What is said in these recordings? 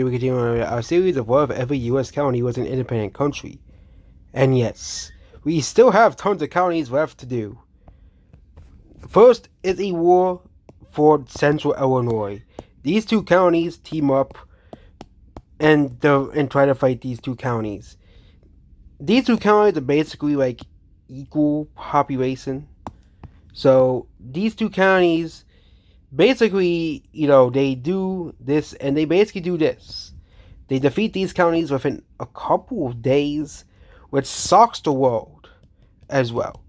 We continue our series of what if every U.S. county was an independent country. And yes, we still have tons of counties left to do. First is a war for Central Illinois. These two counties team up and try to fight these two counties. These two counties are basically like equal population. So these two counties basically, they do this and they basically do this. They defeat these counties within a couple of days, which shocks the world as well.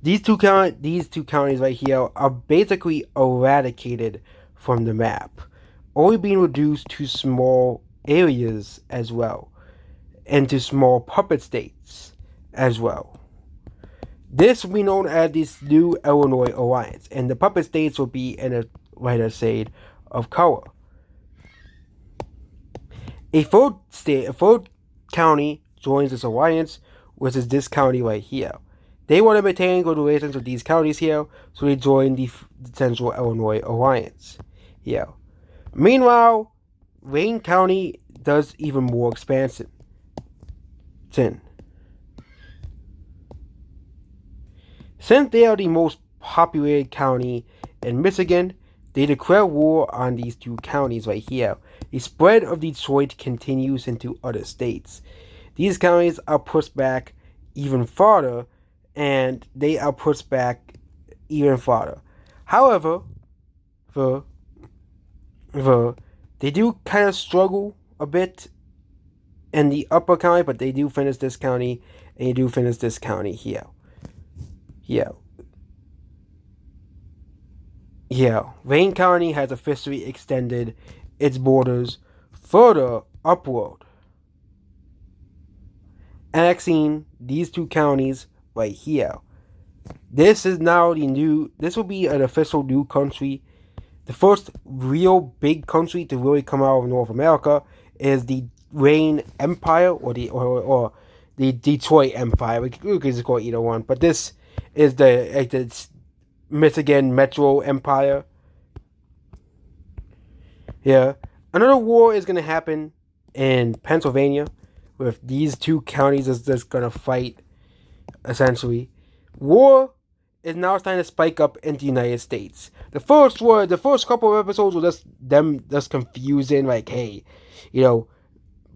These two counties right here are basically eradicated from the map, only being reduced to small areas as well, and to small puppet states as well. This will be known as this new Illinois Alliance, and the puppet states will be in a lighter shade of color. A third county joins this alliance, which is this county right here. They want to maintain good relations with these counties here, so they join the Central Illinois Alliance here. Meanwhile, Wayne County does even more expansion. Since they are the most populated county in Michigan, they declare war on these two counties right here. The spread of Detroit continues into other states. These counties are pushed back even farther, and they are pushed back even farther. However, they do kind of struggle a bit in the upper county, but they do finish this county, and they do finish this county here. Wayne County has officially extended its borders further upward, annexing these two counties right here. This will be an official new country. The first real big country to really come out of North America is the Wayne Empire or the Detroit Empire. We could just call it either one, but this is the Michigan Metro Empire. Yeah. Another war is going to happen in Pennsylvania with these two counties that's going to fight, essentially. War is now starting to spike up in the United States. The first couple of episodes were just confusing, like, hey,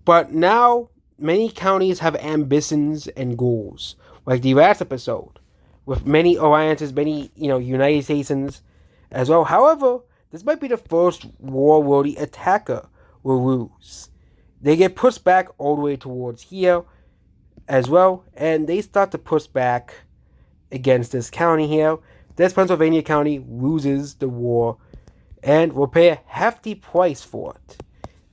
but now many counties have ambitions and goals, like the last episode, with many alliances, many, United Stations as well. However, this might be the first war where the attacker will lose. They get pushed back all the way towards here as well, and they start to push back against this county here. This Pennsylvania county loses the war and will pay a hefty price for it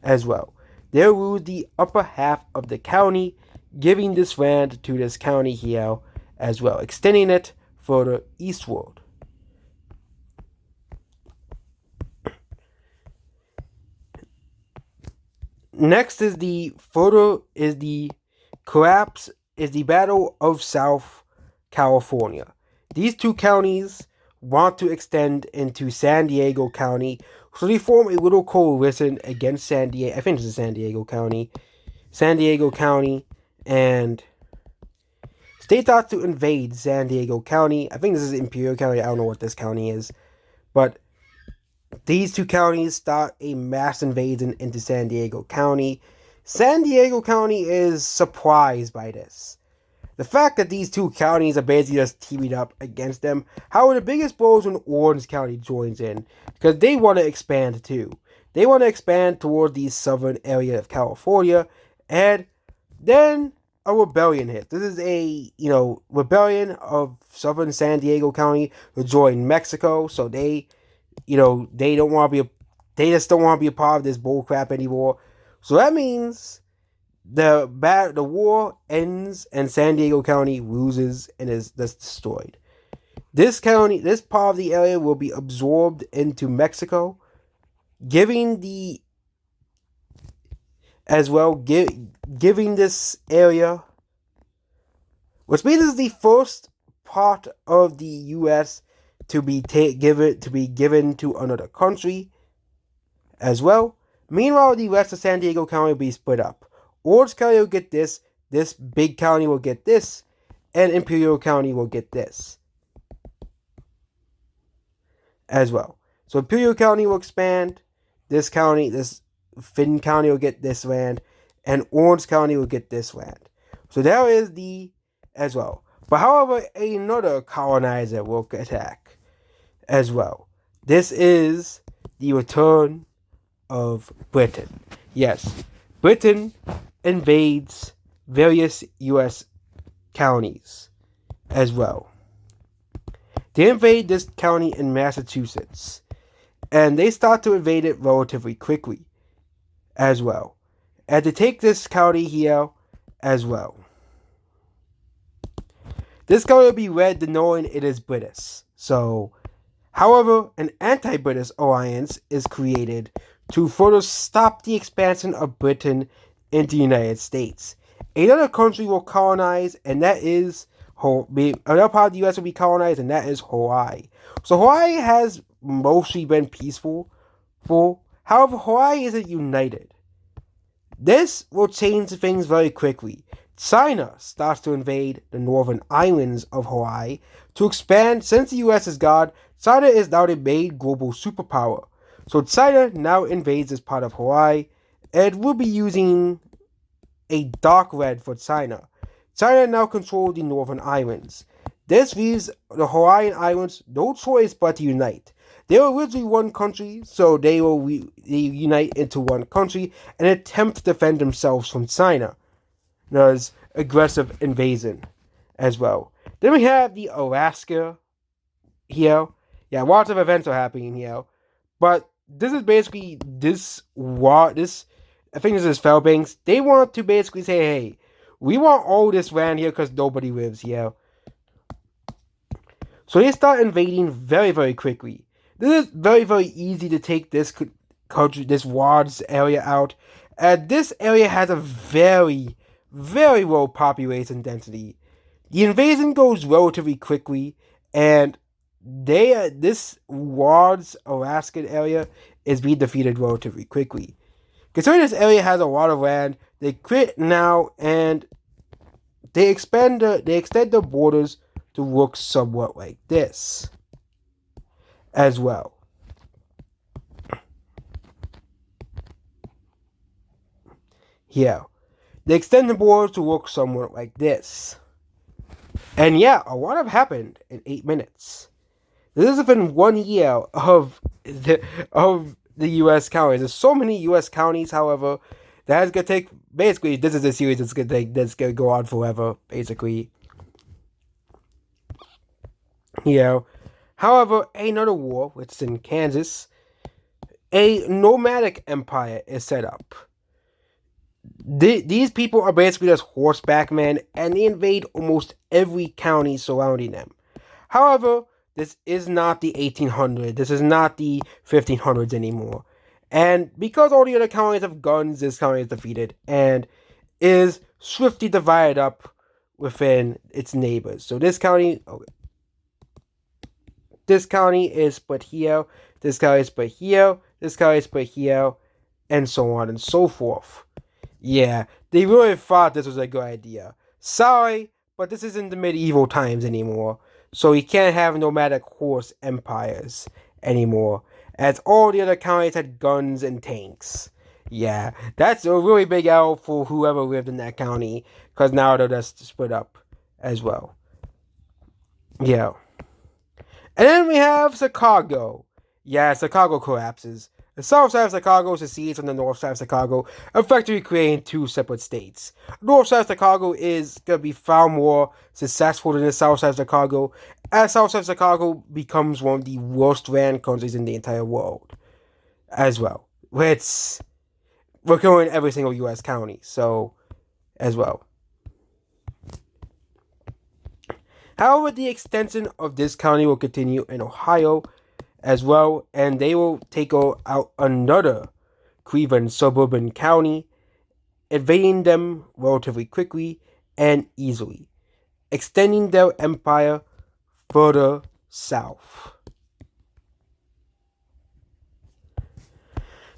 as well. They'll lose the upper half of the county, giving this land to this county here as well, extending it further eastward. Next is the Battle of South California. These two counties want to extend into San Diego County, so they form a little coalition against San Diego. I think this is San Diego County, and states out to invade San Diego County. I think this is Imperial County. I don't know what this county is, but these two counties start a mass invasion into San Diego County. San Diego County is surprised by this. The fact that these two counties are basically just teaming up against them. However, the biggest blow is when Orange County joins in, because they want to expand too. They want to expand toward the southern area of California, and then a rebellion hits. This is a, rebellion of southern San Diego County to join Mexico, so they don't want to they just don't want to be a part of this bullcrap anymore. So that means the war ends and San Diego County loses and is destroyed. This part of the area will be absorbed into Mexico, giving this area, which means this is the first part of the U.S. to be given to another country as well. Meanwhile, the rest of San Diego County will be split up. Orange County will get this big county will get this, and Imperial County will get this as well. So Imperial County will expand, this Finn County will get this land, and Orange County will get this land. So there is the as well. But however, another colonizer will attack as well. This is the return of Britain. Yes, Britain invades various U.S. counties as well. They invade this county in Massachusetts, and they start to invade it relatively quickly as well. And they take this county here as well. This county will be led knowing it is British. So, however, an anti-British alliance is created to further stop the expansion of Britain into the United States. Another country will colonize, and that is another part of the U.S. will be colonized, and that is Hawaii. So Hawaii has mostly been peaceful. However, Hawaii isn't united. This will change things very quickly. China starts to invade the northern islands of Hawaii to expand. Since the U.S. is God, China is now the main global superpower. So China now invades this part of Hawaii, and will be using a dark red for China. China now controls the northern islands. This leaves the Hawaiian Islands no choice but to unite. They were originally one country, so they will unite into one country and attempt to defend themselves from China's aggressive invasion as well. Then we have the Alaska here. Yeah, lots of events are happening here. But this is basically I think this is Fairbanks. They want to basically say, hey, we want all this land here because nobody lives here. So they start invading very, very quickly. This is very, very easy to take this country, this Wards area out. This area has a very, very low population density. The invasion goes relatively quickly, and this Wards Alaskan area is being defeated relatively quickly. Considering this area has a lot of land, they quit now, and they extend the borders to look somewhat like this as well. Yeah, they extend the borders to look somewhat like this. And yeah, a lot have happened in 8 minutes. This has been 1 year of the U.S. counties. There's so many U.S. counties, however, that's gonna take. Basically, this is a series that's gonna go on forever. Basically, However, another war, which is in Kansas, a nomadic empire is set up. These people are basically just horseback men, and they invade almost every county surrounding them. However, this is not the 1800s. This is not the 1500s anymore. And because all the other counties have guns, this county is defeated and is swiftly divided up within its neighbors. So this county is split here, this county is split here, this county is split here, and so on and so forth. Yeah, they really thought this was a good idea. Sorry, but this isn't the medieval times anymore. So you can't have nomadic horse empires anymore, as all the other counties had guns and tanks. Yeah, that's a really big L for whoever lived in that county, because now they're just split up as well. Yeah. And then we have Chicago. Yeah, Chicago collapses. The south side of Chicago secedes from the north side of Chicago, effectively creating 2 separate states. The north side of Chicago is going to be far more successful than the south side of Chicago, as south side of Chicago becomes one of the worst ran countries in the entire world as well. We're killing every single U.S. county, so as well. However, the extension of this county will continue in Ohio as well, and they will take out another Cleveland suburban county, invading them relatively quickly and easily, extending their empire further south.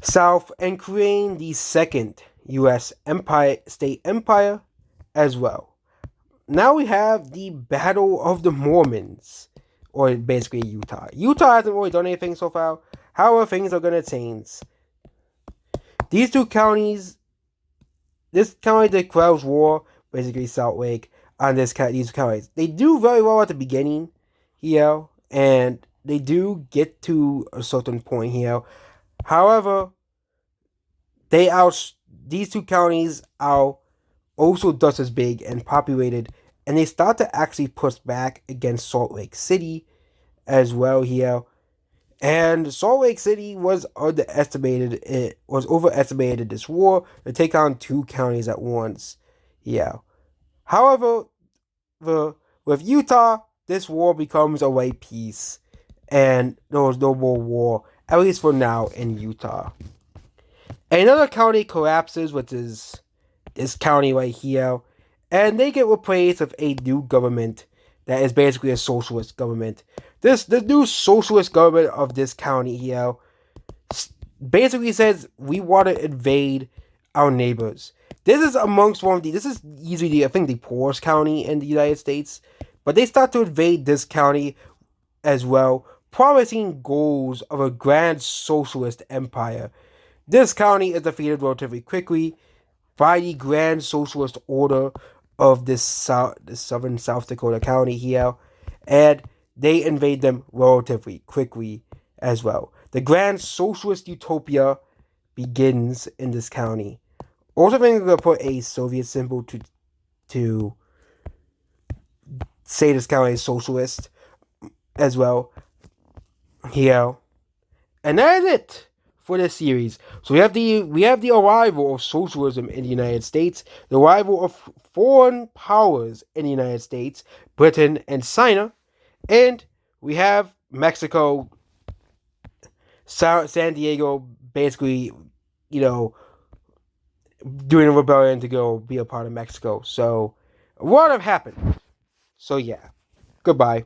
south and creating the second U.S. state empire as well. Now we have the Battle of the Mormons, or basically Utah. Utah hasn't really done anything so far. However, things are going to change. These two counties, this county declares war, basically Salt Lake, on these counties. They do very well at the beginning here, and they do get to a certain point here. However, these two counties are also just as big and populated, and they start to actually push back against Salt Lake City as well here. And Salt Lake City was underestimated. It was overestimated this war to take on two counties at once. Yeah. However, with Utah, this war becomes a white peace, and there was no more war, at least for now, in Utah. Another county collapses, which is this county right here, and they get replaced with a new government that is basically a socialist government. The new socialist government of this county here basically says we want to invade our neighbors. This is amongst this is usually, I think, the poorest county in the United States, but they start to invade this county as well, promising goals of a grand socialist empire. This county is defeated relatively quickly by the Grand Socialist Order of this southern South Dakota county here, and they invade them relatively quickly as well. The Grand Socialist Utopia begins in this county. Also, I'm going to put a Soviet symbol to say this county is socialist as well here. And that is it for this series. So we have the arrival of socialism in the United States, the arrival of foreign powers in the United States, Britain and China, and we have Mexico, San Diego, basically, doing a rebellion to go be a part of Mexico. So a lot have happened. So yeah, goodbye.